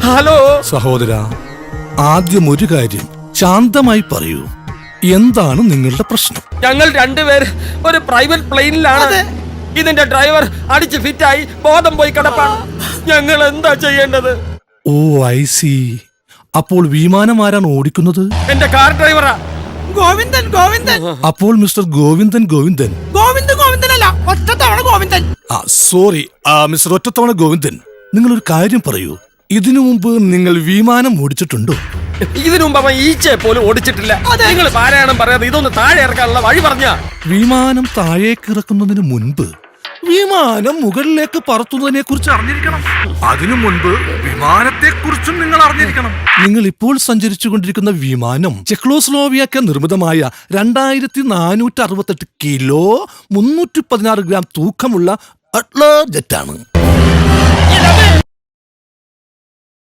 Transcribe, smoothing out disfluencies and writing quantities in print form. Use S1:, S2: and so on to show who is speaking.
S1: Hello
S2: സഹോദര, ആദ്യം ഒരു കാര്യം ശാന്തമായി പറയൂ. എന്താണ് നിങ്ങളുടെ പ്രശ്നം?
S1: ഞങ്ങൾ രണ്ടുപേര് ഒരു പ്രൈവറ്റ് പ്ലെയിനിലാണ്. ഇതിന്റെ ഡ്രൈവർ അടിച്ച് ഫിറ്റായി ബോധം പോയി കിടപ്പാണ്. ഞങ്ങൾ എന്താ ചെയ്യേണ്ടത്?
S2: ഓ ഐ സി. അപ്പോൾ വിമാനം ആരാണ് ഓടിക്കുന്നത്?
S1: എന്റെ കാർ ഡ്രൈവറാ.
S3: ഗോവിന്ദൻ.
S2: അപ്പോൾ മിസ്റ്റർ ഗോവിന്ദൻ.
S3: ഗോവിന്ദനല്ല, ഒറ്റത്തവണ ഗോവിന്ദൻ.
S2: സോറി മിസ്റ്റർ ഒറ്റത്തവണ ഗോവിന്ദൻ. നിങ്ങളൊരു കാര്യം പറയൂ. ഇതിനു മുമ്പ് നിങ്ങൾ വിമാനം ഓടിച്ചിട്ടുണ്ടോ?
S1: ഇതിനു മുമ്പ് അവൻ ഈച്ചയെ പോലും ഓടിച്ചിട്ടില്ല. നിങ്ങൾ പാരായണം പറയാതെ ഇതൊന്ന് താഴെ ഇറക്കാനുള്ള വഴി പറഞ്ഞ.
S2: വിമാനം താഴേക്ക് ഇറക്കുന്നതിന് മുൻപ് വിമാനം മുകളിലേക്ക് പറത്തുന്നതിനെ കുറിച്ച് അറിഞ്ഞിരിക്കണം. അതിനു മുൻപ് വിമാനത്തെ കുറിച്ചും നിങ്ങൾ അറിഞ്ഞിരിക്കണം. നിങ്ങൾ ഇപ്പോൾ സഞ്ചരിച്ചു കൊണ്ടിരിക്കുന്ന വിമാനം ചെക്ലോസ്ലോവിയാക്ക നിർമ്മിതമായ 2468 കിലോ 316 ഗ്രാം തൂക്കമുള്ള അട്ലർ ജെറ്റാണ്.